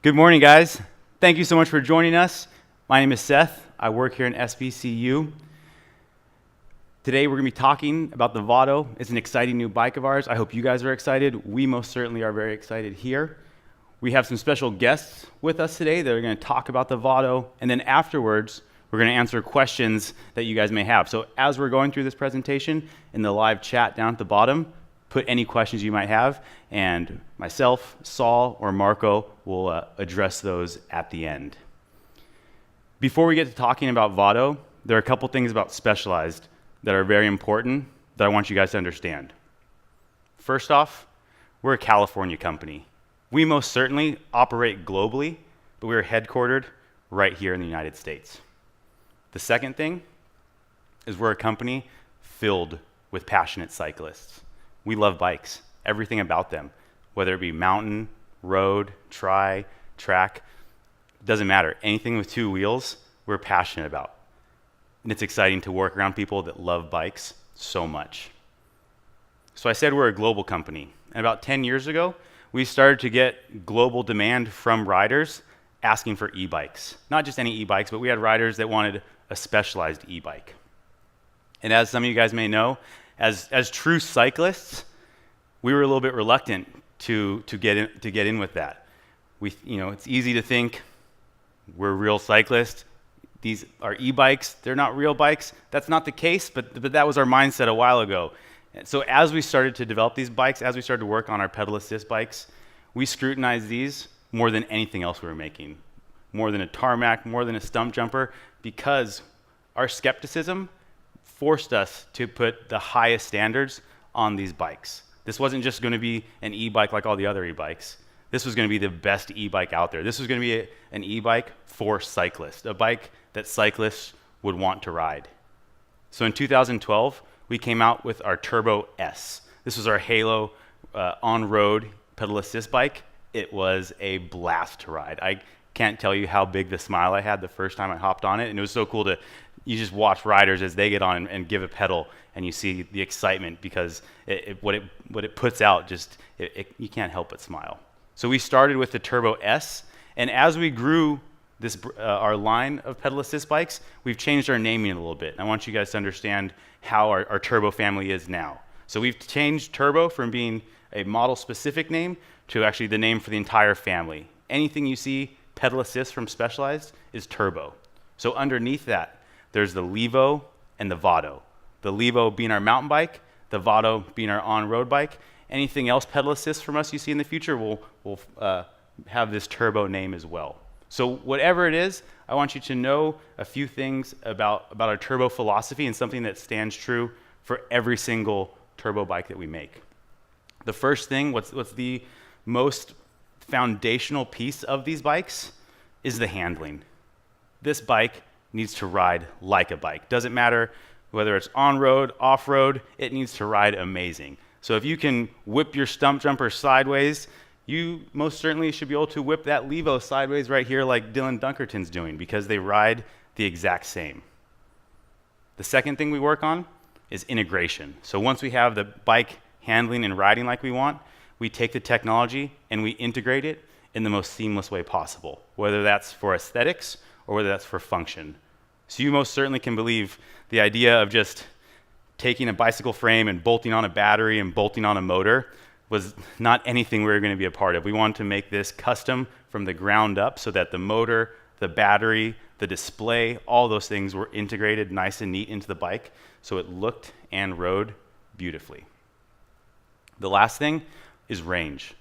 Good morning, guys. Thank you so much for joining us. My name is Seth. I work here in SBCU. Today we're going to be talking about the Vado. It's an exciting new bike of ours. I hope you guys are excited. We most certainly are very excited here. We have some special guests with us today that are going to talk about the Vado, and then afterwards we're going to answer questions that you guys may have. So as we're going through this presentation, in the live chat down at the bottom, put any questions you might have, and myself, Saul, or Marco will address those at the end. Before we get to talking about Vado, there are a couple things about Specialized that are very important that I want you guys to understand. First off, we're a California company. We most certainly operate globally, but we're headquartered right here in the United States. The second thing is we're a company filled with passionate cyclists. We love bikes, everything about them, whether it be mountain, road, track, doesn't matter. Anything with two wheels, we're passionate about. And it's exciting to work around people that love bikes so much. So I said we're a global company. And about 10 years ago, we started to get global demand from riders asking for e-bikes. Not just any e-bikes, but we had riders that wanted a Specialized e-bike. And as some of you guys may know, as true cyclists, we were a little bit reluctant to get in with that. It's easy to think we're real cyclists. These are e-bikes. They're not real bikes. That's not the case, but that was our mindset a while ago. And so as we started to develop these bikes, as we started to work on our pedal assist bikes, we scrutinized these more than anything else we were making, more than a tarmac, more than a stump jumper, because our skepticism forced us to put the highest standards on these bikes. This wasn't just going to be an e-bike like all the other e-bikes. This was going to be the best e-bike out there. This was going to be an e-bike for cyclists, a bike that cyclists would want to ride. So in 2012, we came out with our Turbo S. This was our Halo on-road pedal assist bike. It was a blast to ride. I can't tell you how big the smile I had the first time I hopped on it, and it was so cool you just watch riders as they get on and give a pedal, and you see the excitement because what it puts out, you can't help but smile. So we started with the Turbo S, and as we grew our line of pedal assist bikes, we've changed our naming a little bit. I want you guys to understand how our Turbo family is now. So we've changed Turbo from being a model-specific name to actually the name for the entire family. Anything you see pedal assist from Specialized is Turbo. So underneath that, there's the Levo and the Vado. The Levo being our mountain bike, the Vado being our on-road bike. Anything else pedal assist from us you see in the future will have this Turbo name as well. So whatever it is, I want you to know a few things about our Turbo philosophy and something that stands true for every single Turbo bike that we make. The first thing, what's the most foundational piece of these bikes is the handling. This bike needs to ride like a bike. Doesn't matter whether it's on-road, off-road, it needs to ride amazing. So if you can whip your stump jumper sideways, you most certainly should be able to whip that Levo sideways right here like Dylan Dunkerton's doing, because they ride the exact same. The second thing we work on is integration. So once we have the bike handling and riding like we want, we take the technology and we integrate it in the most seamless way possible, whether that's for aesthetics or whether that's for function. So you most certainly can believe the idea of just taking a bicycle frame and bolting on a battery and bolting on a motor was not anything we were going to be a part of. We wanted to make this custom from the ground up so that the motor, the battery, the display, all those things were integrated nice and neat into the bike so it looked and rode beautifully. The last thing is range.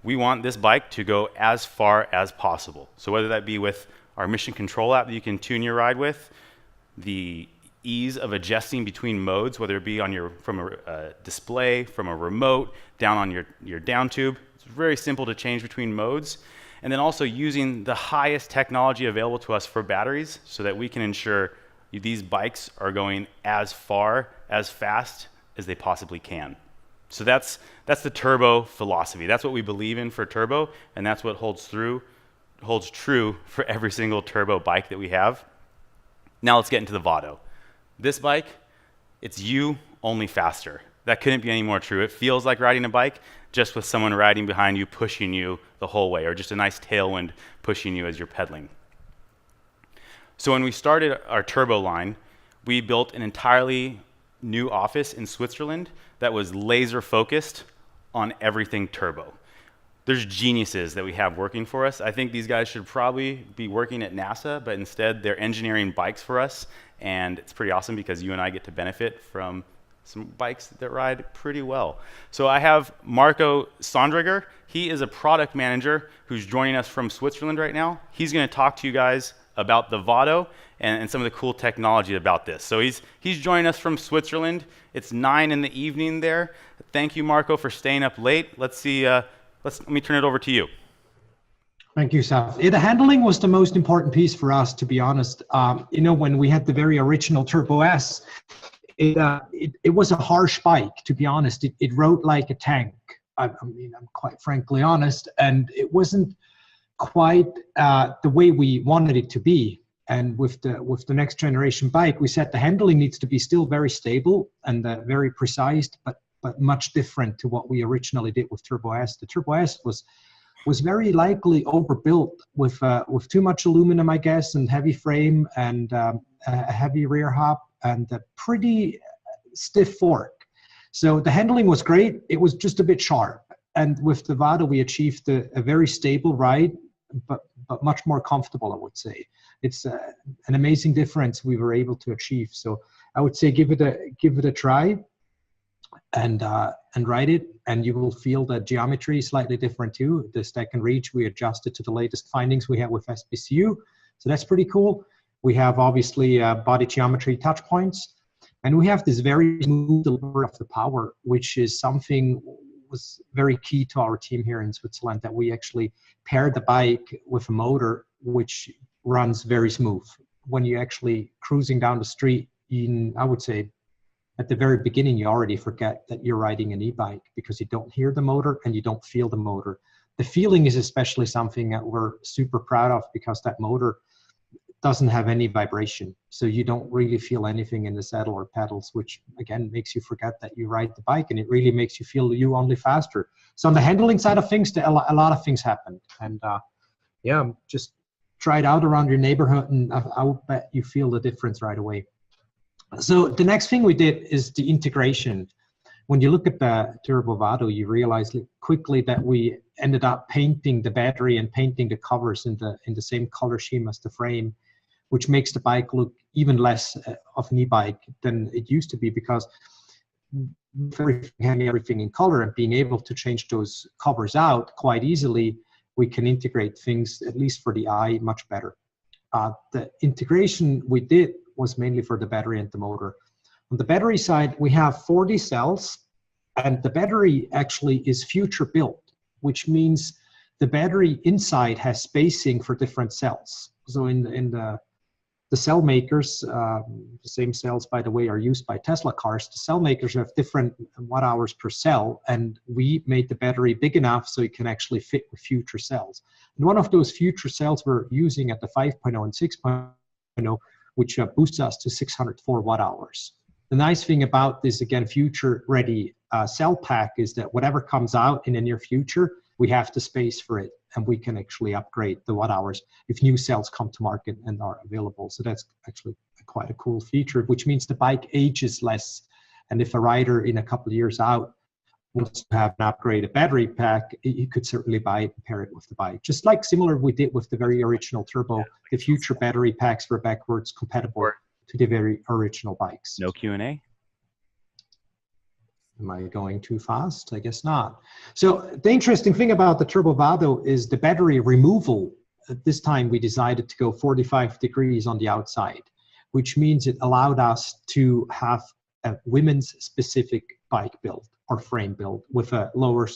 We want this bike to go as far as possible. So whether that be with our mission control app that you can tune your ride with, the ease of adjusting between modes, whether it be from a display, from a remote, down on your down tube. It's very simple to change between modes. And then also using the highest technology available to us for batteries so that we can ensure these bikes are going as far, as fast as they possibly can. So that's the Turbo philosophy. That's what we believe in for Turbo, and that's what holds true for every single Turbo bike that we have. Now let's get into the Vado. This bike, it's you, only faster. That couldn't be any more true. It feels like riding a bike, just with someone riding behind you, pushing you the whole way, or just a nice tailwind pushing you as you're pedaling. So when we started our Turbo line, we built an entirely new office in Switzerland that was laser focused on everything turbo. There's geniuses that we have working for us. I think these guys should probably be working at NASA, but instead they're engineering bikes for us, and it's pretty awesome because you and I get to benefit from some bikes that ride pretty well. So I have Marco Sondriger. He is a product manager who's joining us from Switzerland right now. He's going to talk to you guys about the Vado and some of the cool technology about this. So he's joining us from Switzerland. It's 9 in the evening there. Thank you, Marco, for staying up late. Let me turn it over to you. Thank you, Seth. The handling was the most important piece for us, to be honest. When we had the very original Turbo S, it was a harsh bike, to be honest. It rode like a tank. I'm quite frankly honest, and it wasn't quite the way we wanted it to be. And with the next generation bike, we said the handling needs to be still very stable and very precise, but much different to what we originally did with Turbo S. The Turbo S was very likely overbuilt with too much aluminum, I guess, and heavy frame and a heavy rear hub and a pretty stiff fork. So the handling was great. It was just a bit sharp. And with the Vado, we achieved a very stable ride, but much more comfortable, I would say. It's an amazing difference we were able to achieve. So I would say give it a try and ride it, and you will feel the geometry is slightly different too. The stack and reach, we adjusted to the latest findings we have with SBCU. So that's pretty cool. We have obviously body geometry touch points, and we have this very smooth delivery of the power, which is something was very key to our team here in Switzerland, that we actually paired the bike with a motor which runs very smooth. When you're actually cruising down the street, I would say at the very beginning, you already forget that you're riding an e-bike because you don't hear the motor and you don't feel the motor. The feeling is especially something that we're super proud of, because that motor doesn't have any vibration. So you don't really feel anything in the saddle or pedals, which again makes you forget that you ride the bike, and it really makes you feel you only faster. So on the handling side of things, a lot of things happened. And just try it out around your neighborhood, and I would bet you feel the difference right away. So the next thing we did is the integration. When you look at the Turbo Vado, you realize quickly that we ended up painting the battery and painting the covers in the same color scheme as the frame, which makes the bike look even less of an e-bike than it used to be, because having everything in color and being able to change those covers out quite easily, we can integrate things, at least for the eye, much better. The integration we did was mainly for the battery and the motor. On the battery side, we have 40 cells, and the battery actually is future built, which means the battery inside has spacing for different cells. So in the cell makers, the same cells, by the way, are used by Tesla cars. The cell makers have different watt hours per cell, and we made the battery big enough so it can actually fit with future cells. And one of those future cells we're using at the 5.0 and 6.0, which boosts us to 604 watt hours. The nice thing about this, again, future-ready cell pack is that whatever comes out in the near future, we have the space for it, and we can actually upgrade the watt hours if new cells come to market and are available. So that's actually quite a cool feature, which means the bike ages less. And if a rider in a couple of years out wants to have an upgraded battery pack, you could certainly buy it and pair it with the bike. Just like similar we did with the very original Turbo, the future battery packs were backwards compatible to the very original bikes. No Q&A? Am I going too fast? I guess not. So the interesting thing about the Turbo Vado is the battery removal. At this time, we decided to go 45 degrees on the outside, which means it allowed us to have a women's specific bike build or frame build with a lower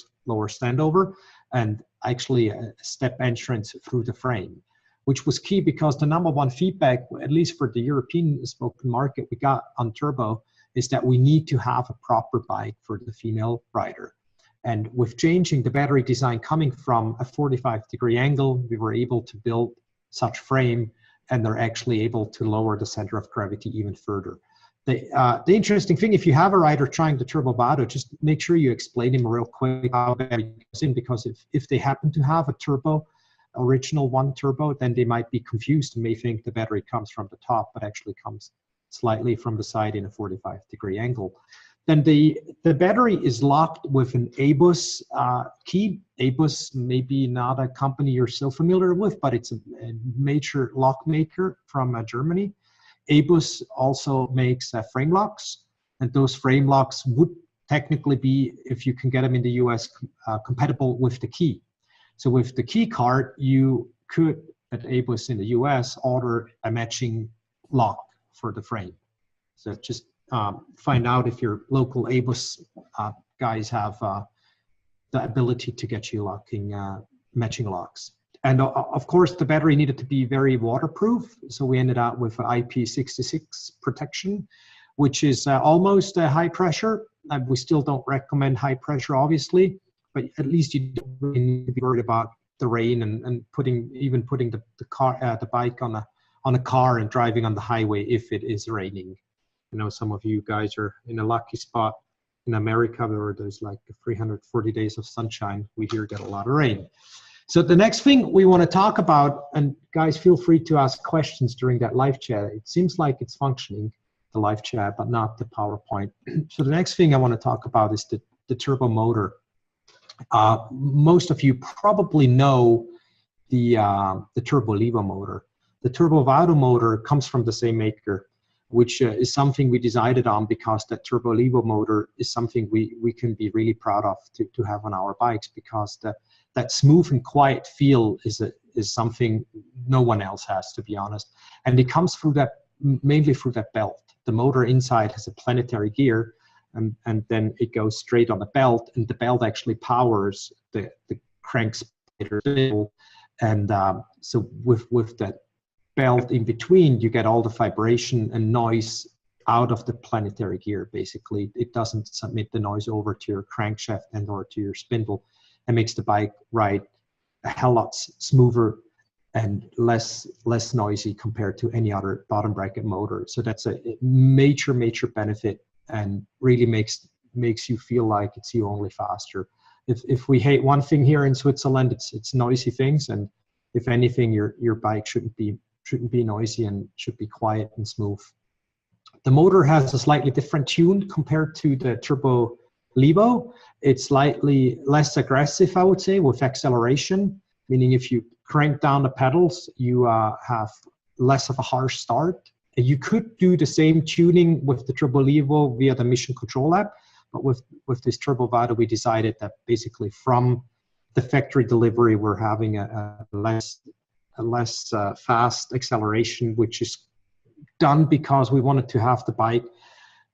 standover and actually a step entrance through the frame, which was key because the number one feedback, at least for the European spoken market we got on Turbo, is that we need to have a proper bike for the female rider. And with changing the battery design coming from a 45-degree angle, we were able to build such frame, and they're actually able to lower the center of gravity even further. The interesting thing, if you have a rider trying the Turbo Vado, just make sure you explain him real quick how battery goes in, because if they happen to have a turbo, original one turbo, then they might be confused and may think the battery comes from the top, but actually comes slightly from the side in a 45-degree angle. Then the battery is locked with an ABUS key. ABUS may be not a company you're so familiar with, but it's a major lock maker from Germany. ABUS also makes frame locks, and those frame locks would technically be, if you can get them in the US, compatible with the key. So with the key card, you could, at ABUS in the US, order a matching lock for the frame. So just find out if your local ABUS guys have the ability to get you matching locks. And of course, the battery needed to be very waterproof. So we ended up with IP66 protection, which is almost high pressure. We still don't recommend high pressure, obviously, but at least you don't really need to be worried about the rain and putting the bike on a car and driving on the highway if it is raining. I know some of you guys are in a lucky spot in America where there's like 340 days of sunshine. We here get a lot of rain. So the next thing we want to talk about, and guys, feel free to ask questions during that live chat. It seems like it's functioning, the live chat, but not the PowerPoint. So the next thing I want to talk about is the turbo motor. Most of you probably know the Turbo Levo motor. The Turbo Vado motor comes from the same maker, which is something we decided on because that Turbo Levo motor is something we can be really proud of to have on our bikes, because that smooth and quiet feel is something no one else has, to be honest. And it comes through mainly through that belt. The motor inside has a planetary gear, and then it goes straight on the belt, and the belt actually powers the crank spider. And so with that belt in between, you get all the vibration and noise out of the planetary gear. Basically, it doesn't submit the noise over to your crankshaft and or to your spindle, and makes the bike ride a hell lot smoother and less noisy compared to any other bottom bracket motor. So that's a major benefit, and really makes you feel like it's you only faster. If we hate one thing here in Switzerland, it's noisy things, and if anything, your bike shouldn't be noisy and should be quiet and smooth. The motor has a slightly different tune compared to the Turbo Levo. It's slightly less aggressive, I would say, with acceleration, meaning if you crank down the pedals, you have less of a harsh start. You could do the same tuning with the Turbo Levo via the Mission Control app, but with this Turbo Vado, we decided that basically from the factory delivery, we're having a less fast acceleration, which is done because we wanted to have the bike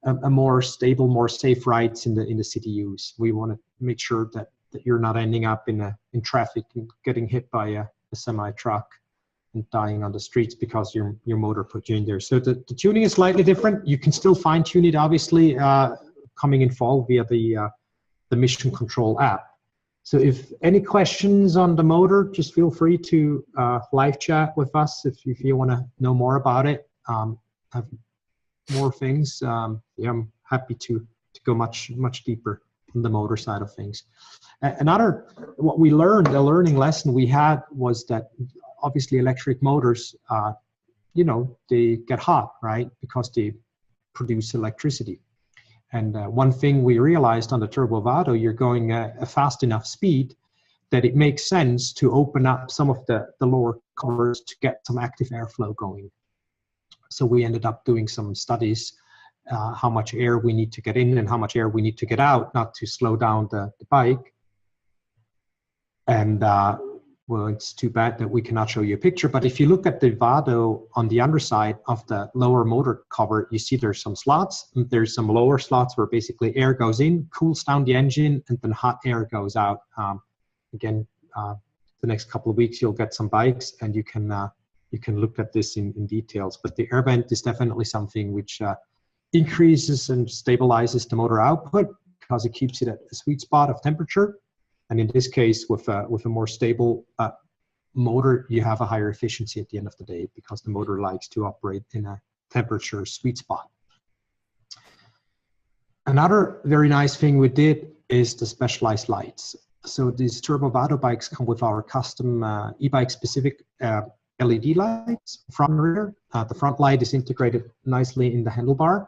a more stable, more safe rides in the city use. We want to make sure that you're not ending up in traffic and getting hit by a semi truck and dying on the streets because your motor put you in there. So the tuning is slightly different. You can still fine tune it, obviously, coming in fall via the Mission Control app. So if any questions on the motor, just feel free to live chat with us if you want to know more about it. Have more things. I'm happy to go much deeper in the motor side of things. What we learned, the learning lesson we had was that obviously electric motors, they get hot, right? Because they produce electricity. And one thing we realized on the Turbo Vado, you're going at a fast enough speed that it makes sense to open up some of the lower covers to get some active airflow going. So we ended up doing some studies, how much air we need to get in and how much air we need to get out, not to slow down the bike. And well, it's too bad that we cannot show you a picture, but if you look at the Vado on the underside of the lower motor cover, you see there's some slots, and there's some lower slots where basically air goes in, cools down the engine, and then hot air goes out. Again, the next couple of weeks, you'll get some bikes, and you can look at this in details. But the air vent is definitely something which increases and stabilizes the motor output because it keeps it at a sweet spot of temperature. And in this case, with a more stable motor, you have a higher efficiency at the end of the day because the motor likes to operate in a temperature sweet spot. Another very nice thing we did is the specialized lights. So these Turbo Vado bikes come with our custom e-bike specific LED lights, front and rear. The front light is integrated nicely in the handlebar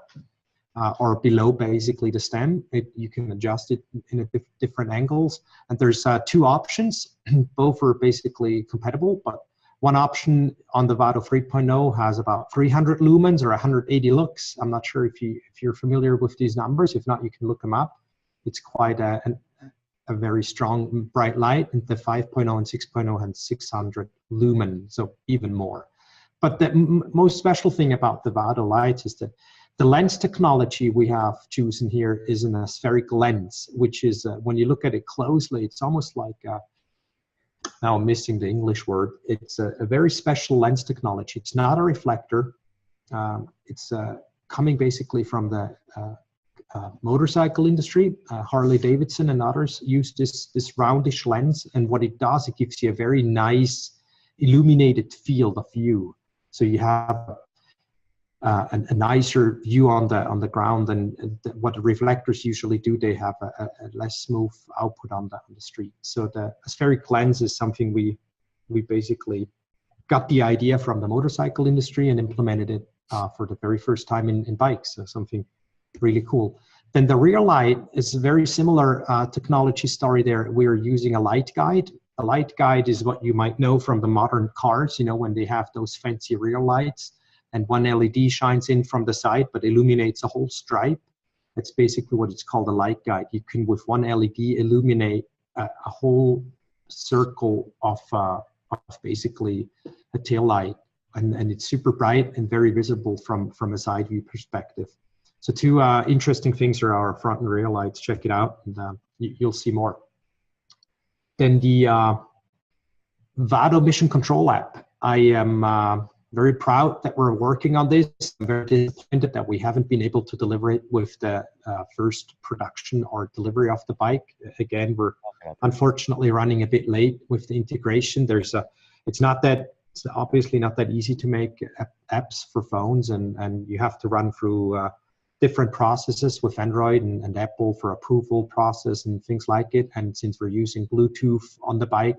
or below basically the stem. You can adjust it in different angles. And there's two options. Both are basically compatible, but one option on the Vado 3.0 has about 300 lumens or 180 lux. I'm not sure if you're familiar with these numbers. If not, you can look them up. It's quite a very strong bright light. And the 5.0 and 6.0 has 600 lumen, so even more. But the most special thing about the Vado lights is that the lens technology we have chosen here is an aspheric lens, which is, when you look at it closely, it's almost like now I'm missing the English word. It's a very special lens technology. It's not a reflector. It's coming basically from the motorcycle industry. Harley Davidson and others use this roundish lens, and what it does, it gives you a very nice illuminated field of view. So you have a nicer view on the ground than what the reflectors usually do. They have a less smooth output on the street. So the aspheric lens is something we basically got the idea from the motorcycle industry and implemented it for the very first time in bikes. So something really cool. Then the rear light is a very similar technology story there. We're using a light guide. A light guide is what you might know from the modern cars, you know, when they have those fancy rear lights and one LED shines in from the side but illuminates a whole stripe. That's basically what it's called, a light guide. You can, with one LED, illuminate a whole circle of basically a tail light, and it's super bright and very visible from a side view perspective. So two interesting things are our front and rear lights. Check it out, and you'll see more. Then the Vado Mission Control app. I am very proud that we're working on this. I'm very disappointed that we haven't been able to deliver it with the first production or delivery of the bike. Again, we're unfortunately running a bit late with the integration. It's obviously not that easy to make apps for phones, and you have to run through different processes with Android and Apple for approval process and things like it. And since we're using Bluetooth on the bike,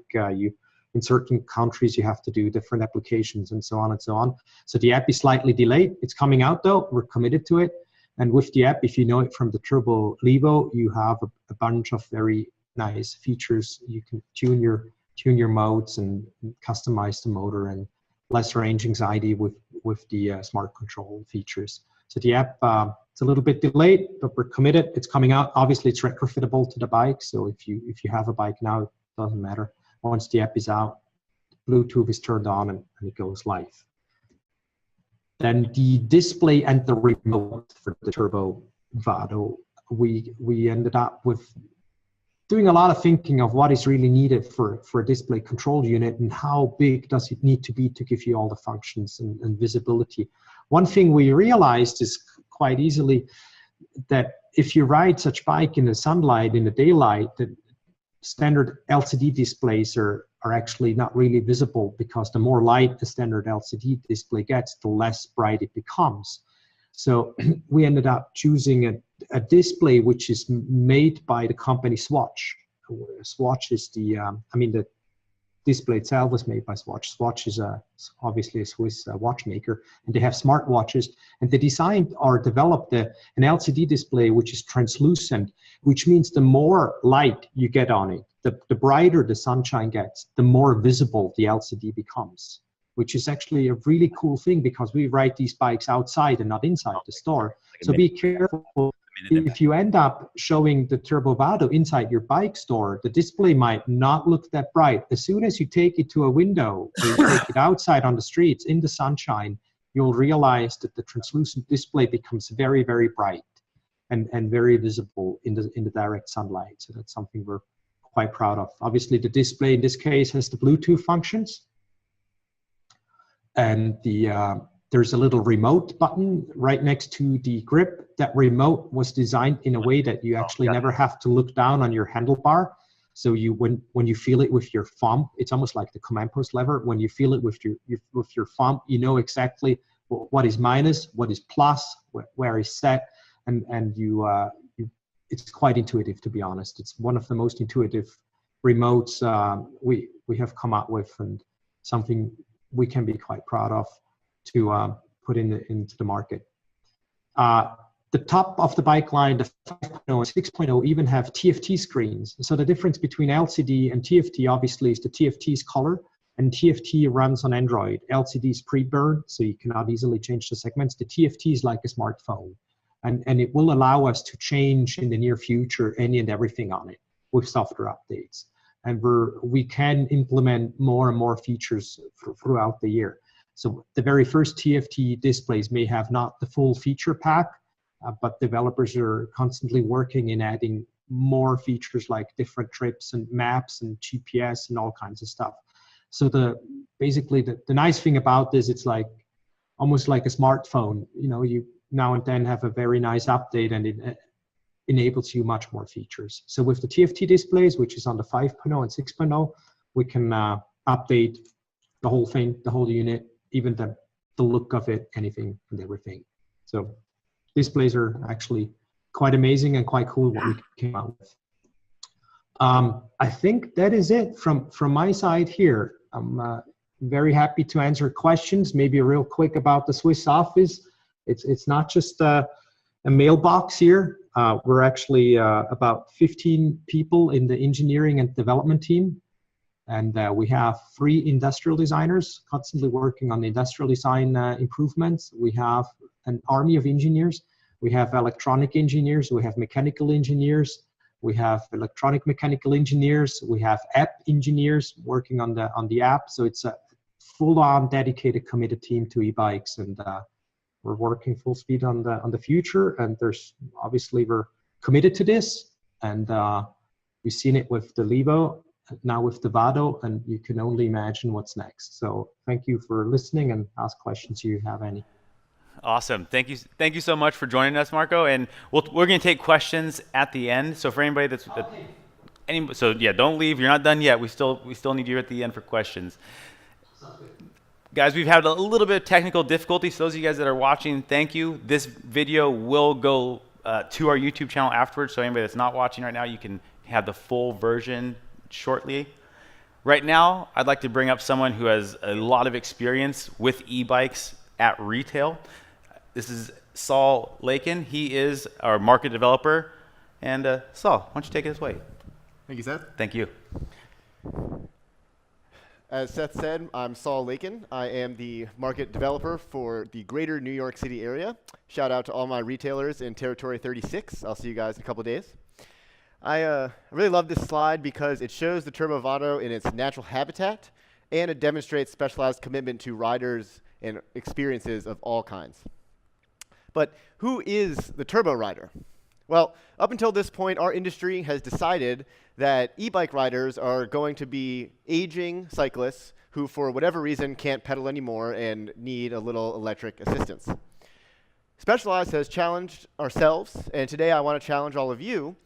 in certain countries, you have to do different applications and so on and so on. So the app is slightly delayed. It's coming out though. We're committed to it. And with the app, if you know it from the Turbo Levo, you have a bunch of very nice features. You can tune your modes and customize the motor, and less range anxiety with the smart control features. So the app, it's a little bit delayed, but we're committed. It's coming out. Obviously, it's retrofittable to the bike. So if you have a bike now, it doesn't matter. Once the app is out, Bluetooth is turned on and it goes live. Then the display and the remote for the Turbo Vado, we ended up with doing a lot of thinking of what is really needed for a display control unit and how big does it need to be to give you all the functions and visibility. One thing we realized is quite easily that if you ride such bike in the sunlight, in the daylight, that standard LCD displays are actually not really visible, because the more light the standard LCD display gets, the less bright it becomes. So we ended up choosing a display which is made by the company Swatch. Swatch is the display itself was made by Swatch. Swatch is obviously a Swiss watchmaker, and they have smart watches, and they designed or developed an LCD display which is translucent, which means the more light you get on it, the brighter the sunshine gets, the more visible the LCD becomes, which is actually a really cool thing, because we ride these bikes outside and not inside the store. So be careful. If you end up showing the Turbo Vado inside your bike store, the display might not look that bright. As soon as you take it to a window, or you take it outside on the streets in the sunshine, you'll realize that the translucent display becomes very, very bright and very visible in the direct sunlight. So that's something we're quite proud of. Obviously, the display in this case has the Bluetooth functions, and there's a little remote button right next to the grip. That remote was designed in a way that you actually never have to look down on your handlebar. So when you feel it with your thumb, it's almost like the command post lever. When you feel it with your thumb, you know exactly what is minus, what is plus, where is set. and it's quite intuitive, to be honest. It's one of the most intuitive remotes we have come up with, and something we can be quite proud of to put into the market. The top of the bike line, the 5.0 and 6.0, even have TFT screens. So the difference between LCD and TFT obviously is the TFT's color, and TFT runs on Android. LCD is pre-burned, so you cannot easily change the segments. The TFT is like a smartphone, and it will allow us to change in the near future any and everything on it with software updates. And we can implement more and more features throughout the year. So the very first TFT displays may have not the full feature pack, but developers are constantly working in adding more features like different trips and maps and GPS and all kinds of stuff. So basically the nice thing about this, it's like almost like a smartphone. You know, you now and then have a very nice update, and it enables you much more features. So with the TFT displays, which is on the 5.0 and 6.0, we can update the whole thing, the whole unit, even the look of it, anything and everything. So displays are actually quite amazing and quite cool what we came out with. I think that is it from my side here. I'm very happy to answer questions. Maybe real quick about the Swiss office. It's not just a mailbox here. We're actually about 15 people in the engineering and development team. And we have 3 industrial designers constantly working on the industrial design improvements. We have an army of engineers. We have electronic engineers. We have mechanical engineers. We have electronic mechanical engineers. We have app engineers working on the app. So it's a full-on dedicated, committed team to e-bikes, and we're working full speed on the future. And we're committed to this, and we've seen it with the Levo, now with the Vado, and you can only imagine what's next. So thank you for listening, and ask questions if you have any. Awesome. Thank you so much for joining us, Marco. And we're going to take questions at the end. So for anybody so yeah, don't leave. You're not done yet. We still need you at the end for questions. Sounds good. Guys, we've had a little bit of technical difficulty. So those of you guys that are watching, thank you. This video will go to our YouTube channel afterwards. So anybody that's not watching right now, you can have the full version shortly. Right now, I'd like to bring up someone who has a lot of experience with e-bikes at retail. This is Saul Lakin. He is our market developer. And Saul, why don't you take it away? Thank you, Seth. Thank you. As Seth said, I'm Saul Lakin. I am the market developer for the greater New York City area. Shout out to all my retailers in Territory 36. I'll see you guys in a couple days. I really love this slide because it shows the Turbo Vado in its natural habitat, and it demonstrates Specialized commitment to riders and experiences of all kinds. But who is the Turbo rider? Well, up until this point, our industry has decided that e-bike riders are going to be aging cyclists who, for whatever reason, can't pedal anymore and need a little electric assistance. Specialized has challenged ourselves, and today I want to challenge all of you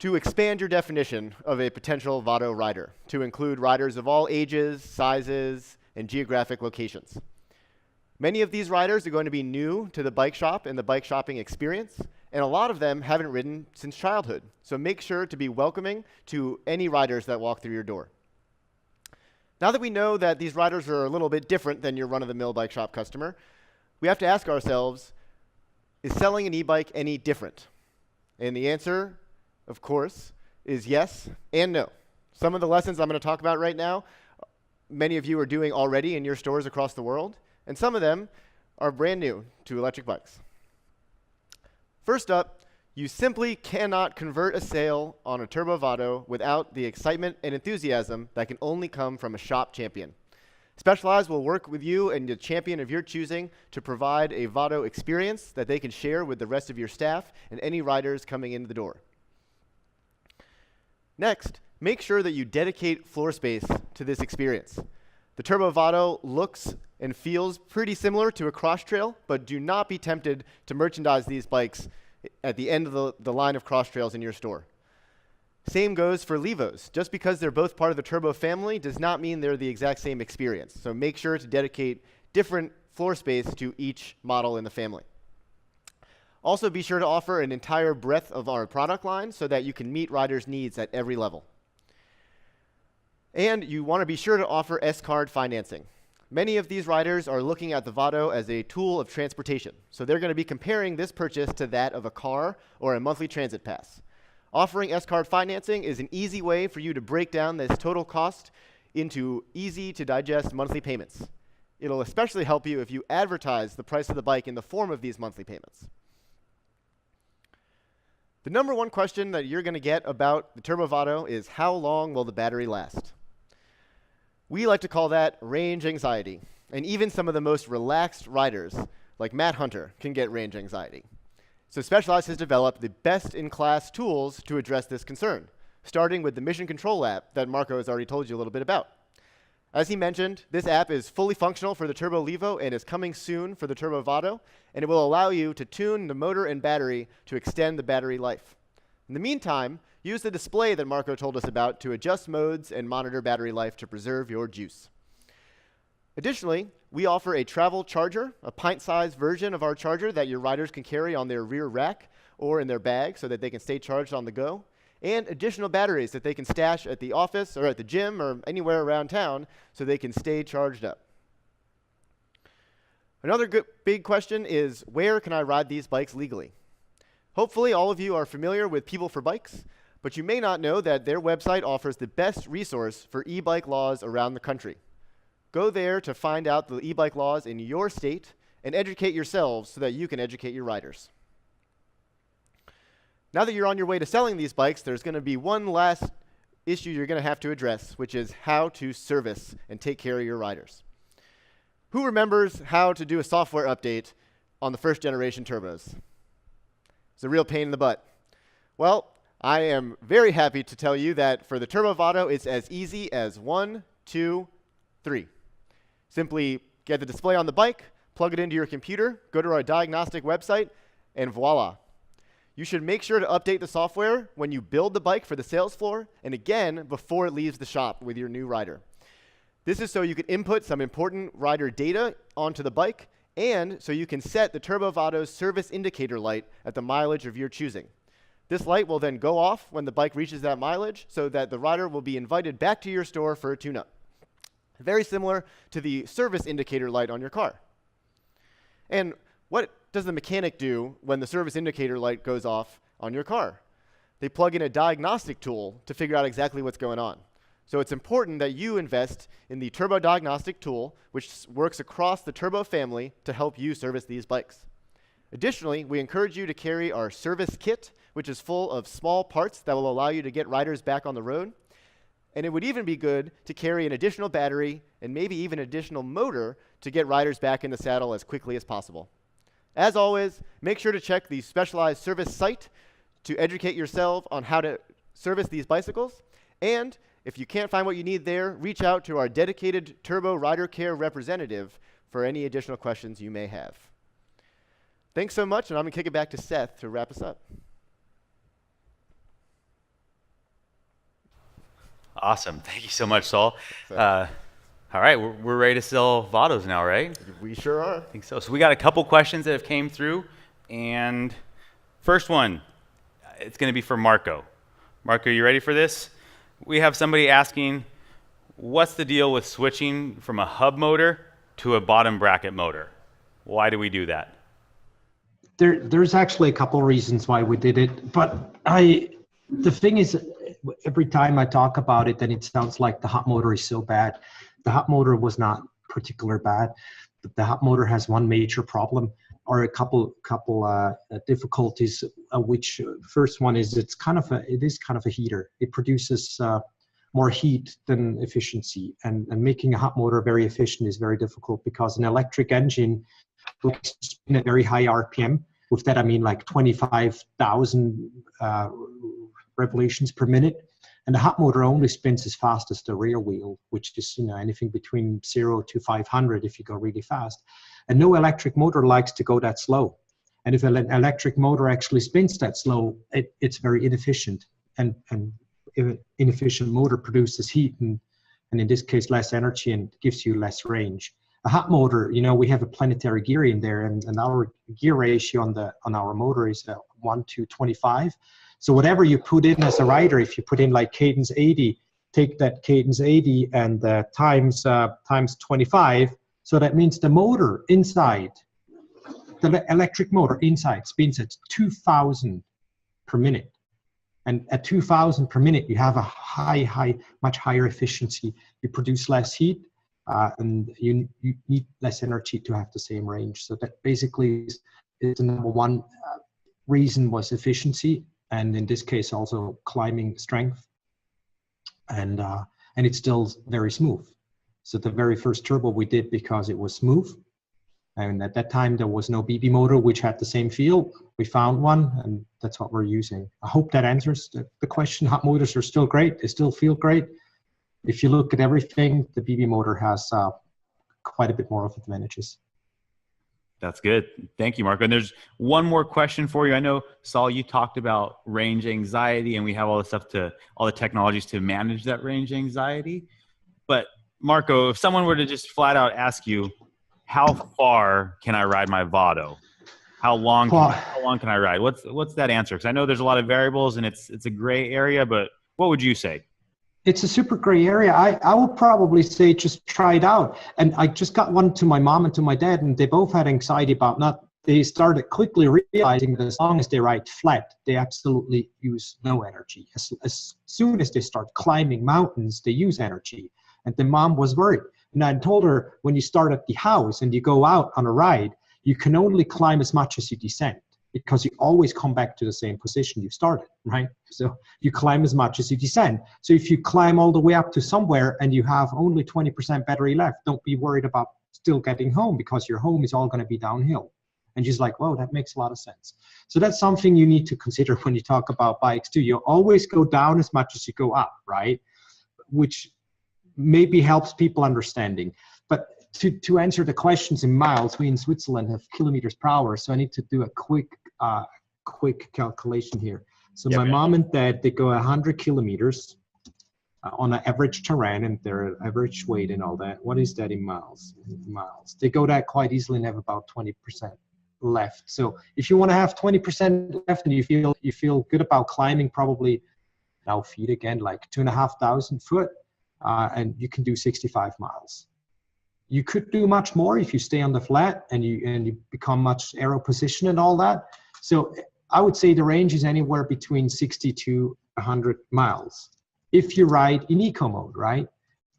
to expand your definition of a potential Vado rider to include riders of all ages, sizes, and geographic locations. Many of these riders are going to be new to the bike shop and the bike shopping experience, and a lot of them haven't ridden since childhood. So make sure to be welcoming to any riders that walk through your door. Now that we know that these riders are a little bit different than your run-of-the-mill bike shop customer, we have to ask ourselves, is selling an e-bike any different? And the answer, of course, is yes and no. Some of the lessons I'm going to talk about right now, many of you are doing already in your stores across the world, and some of them are brand new to electric bikes. First up, you simply cannot convert a sale on a Turbo Vado without the excitement and enthusiasm that can only come from a shop champion. Specialized will work with you and the champion of your choosing to provide a Vado experience that they can share with the rest of your staff and any riders coming into the door. Next, make sure that you dedicate floor space to this experience. The Turbo Vado looks and feels pretty similar to a cross trail, but do not be tempted to merchandise these bikes at the end of the line of cross trails in your store. Same goes for Levos. Just because they're both part of the Turbo family does not mean they're the exact same experience. So make sure to dedicate different floor space to each model in the family. Also, be sure to offer an entire breadth of our product line so that you can meet riders' needs at every level. And you want to be sure to offer S-card financing. Many of these riders are looking at the Vado as a tool of transportation, so they're going to be comparing this purchase to that of a car or a monthly transit pass. Offering S-card financing is an easy way for you to break down this total cost into easy-to-digest monthly payments. It'll especially help you if you advertise the price of the bike in the form of these monthly payments. The number one question that you're going to get about the Turbo Vado is how long will the battery last? We like to call that range anxiety, and even some of the most relaxed riders, like Matt Hunter, can get range anxiety. So Specialized has developed the best-in-class tools to address this concern, starting with the Mission Control app that Marco has already told you a little bit about. As he mentioned, this app is fully functional for the Turbo Levo and is coming soon for the Turbo Vado, and it will allow you to tune the motor and battery to extend the battery life. In the meantime, use the display that Marco told us about to adjust modes and monitor battery life to preserve your juice. Additionally, we offer a travel charger, a pint-sized version of our charger that your riders can carry on their rear rack or in their bag so that they can stay charged on the go, and additional batteries that they can stash at the office or at the gym or anywhere around town so they can stay charged up. Another big question is, where can I ride these bikes legally? Hopefully all of you are familiar with People for Bikes, but you may not know that their website offers the best resource for e-bike laws around the country. Go there to find out the e-bike laws in your state and educate yourselves so that you can educate your riders. Now that you're on your way to selling these bikes, there's going to be one last issue you're going to have to address, which is how to service and take care of your riders. Who remembers how to do a software update on the first generation turbos? It's a real pain in the butt. Well, I am very happy to tell you that for the Turbo Vado, it's as easy as 1, 2, 3. Simply get the display on the bike, plug it into your computer, go to our diagnostic website, and voila. You should make sure to update the software when you build the bike for the sales floor, and again before it leaves the shop with your new rider. This is so you can input some important rider data onto the bike, and so you can set the Turbo Vado's service indicator light at the mileage of your choosing. This light will then go off when the bike reaches that mileage so that the rider will be invited back to your store for a tune-up. Very similar to the service indicator light on your car. And what does the mechanic do when the service indicator light goes off on your car? They plug in a diagnostic tool to figure out exactly what's going on. So it's important that you invest in the Turbo Diagnostic tool, which works across the Turbo family to help you service these bikes. Additionally, we encourage you to carry our service kit, which is full of small parts that will allow you to get riders back on the road. And it would even be good to carry an additional battery and maybe even an additional motor to get riders back in the saddle as quickly as possible. As always, make sure to check the Specialized service site to educate yourself on how to service these bicycles. And if you can't find what you need there, reach out to our dedicated Turbo Rider Care representative for any additional questions you may have. Thanks so much, and I'm going to kick it back to Seth to wrap us up. Awesome. Thank you so much, Saul. All right, we're ready to sell Vados now, right? We sure are. I think so. So we got a couple questions that have came through, and first one, it's going to be for Marco. Marco, you ready for this? We have somebody asking, what's the deal with switching from a hub motor to a bottom bracket motor? Why do we do that? There's actually a couple reasons why we did it, but the thing is, every time I talk about it, then it sounds like the hub motor is so bad. The hub motor was not particularly bad, but the hub motor has one major problem, or a couple difficulties. Which first one is it is kind of a heater. It produces more heat than efficiency, and making a hub motor very efficient is very difficult because an electric engine will spin at very high RPM. With that, I mean like 25,000 revolutions per minute. And the hub motor only spins as fast as the rear wheel, which is anything between 0 to 500 if you go really fast. And no electric motor likes to go that slow. And if an electric motor actually spins that slow, it's very inefficient. And an inefficient motor produces heat and in this case less energy and gives you less range. A hot motor, we have a planetary gear in there, and our gear ratio on our motor is 1:25. So whatever you put in as a rider, if you put in like cadence 80, take that cadence 80 and times 25. So that means the motor inside, the electric motor inside, spins at 2,000 per minute. And at 2,000 per minute, you have a much higher efficiency. You produce less heat, and you need less energy to have the same range. So that basically is the number one reason was efficiency, and in this case also climbing strength. And it's still very smooth. So the very first turbo we did because it was smooth. And at that time, there was no BB motor which had the same feel. We found one, and that's what we're using. I hope that answers the question. Hot motors are still great. They still feel great. If you look at everything, the BB motor has quite a bit more of advantages. That's good. Thank you, Marco. And there's one more question for you. I know, Saul, you talked about range anxiety, and we have all the technologies to manage that range anxiety. But Marco, if someone were to just flat out ask you, how far can I ride my Vado? How long can I ride? What's that answer? Because I know there's a lot of variables and it's a gray area, but what would you say? It's a super gray area. I would probably say just try it out. And I just got one to my mom and to my dad, and they both had anxiety about they started quickly realizing that as long as they ride flat, they absolutely use no energy. As soon as they start climbing mountains, they use energy. And the mom was worried. And I told her, when you start at the house and you go out on a ride, you can only climb as much as you descend, because you always come back to the same position you started, right? So you climb as much as you descend. So if you climb all the way up to somewhere and you have only 20% battery left, don't be worried about still getting home, because your home is all going to be downhill. And she's like, whoa, that makes a lot of sense. So that's something you need to consider when you talk about bikes too. You always go down as much as you go up, right? Which maybe helps people understanding. But to answer the questions in miles, we in Switzerland have kilometers per hour. So I need to do a quick calculation here. So my mom and dad, they go 100 kilometers on an average terrain, and their average weight and all that. What is that in miles? They go that quite easily and have about 20% left. So if you want to have 20% left and you feel good about climbing, probably now feet again, like 2,500 foot. And you can do 65 miles. You could do much more if you stay on the flat and you become much aero position and all that. So I would say the range is anywhere between 60 to 100 miles if you ride in eco mode, right?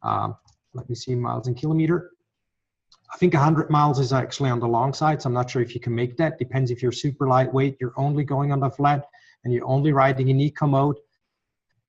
Let me see, miles and kilometer. I think 100 miles is actually on the long side, so I'm not sure if you can make that. Depends if you're super lightweight, you're only going on the flat, and you're only riding in eco mode.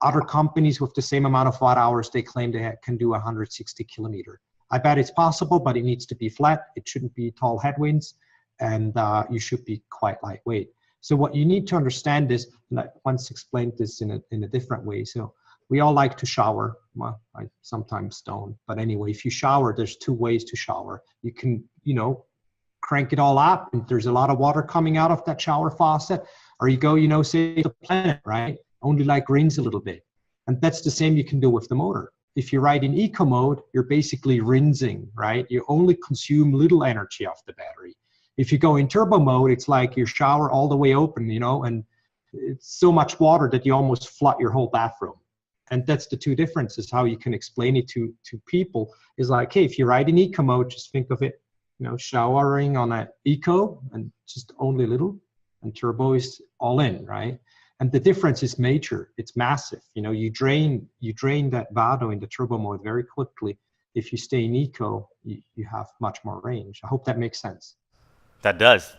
Other companies with the same amount of watt hours, they claim they can do 160 kilometer. I bet it's possible, but it needs to be flat. It shouldn't be tall headwinds, and you should be quite lightweight. So what you need to understand is, and I once explained this in a different way. So we all like to shower. Well, I sometimes don't, but anyway, if you shower, there's two ways to shower. You can, crank it all up, and there's a lot of water coming out of that shower faucet, or you go, save the planet, right? Only like rinse a little bit. And that's the same you can do with the motor. If you ride in eco mode, you're basically rinsing, right? You only consume little energy off the battery. If you go in turbo mode, it's like your shower all the way open, and it's so much water that you almost flood your whole bathroom. And that's the two differences. How you can explain it to people is like, hey, if you ride in eco mode, just think of it, showering on an eco and just only a little, and turbo is all in, right? And the difference is major. It's massive. You drain that Vado in the turbo mode very quickly. If you stay in eco, you have much more range. I hope that makes sense. That does.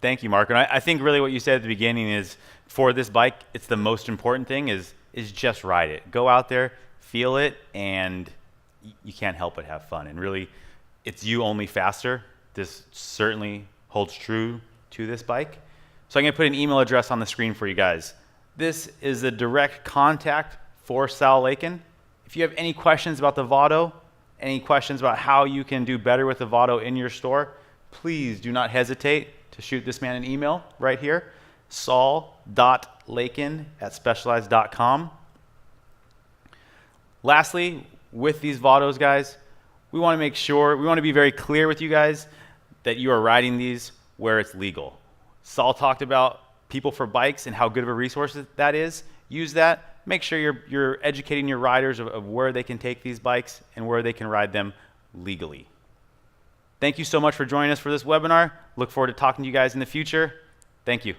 Thank you, Mark. And I think really what you said at the beginning is, for this bike, it's the most important thing is just ride it. Go out there, feel it, and you can't help but have fun. And really, it's you only faster. This certainly holds true to this bike. So I'm going to put an email address on the screen for you guys. This is a direct contact for Sal Lakin. If you have any questions about the Vado, any questions about how you can do better with the Vado in your store, please do not hesitate to shoot this man an email right here, saul.lakin@specialized.com. Lastly, with these Vados, guys, we want to make sure, we want to be very clear with you guys that you are riding these where it's legal. Saul talked about People for Bikes and how good of a resource that is. Use that. Make sure you're educating your riders of where they can take these bikes and where they can ride them legally. Thank you so much for joining us for this webinar. Look forward to talking to you guys in the future. Thank you.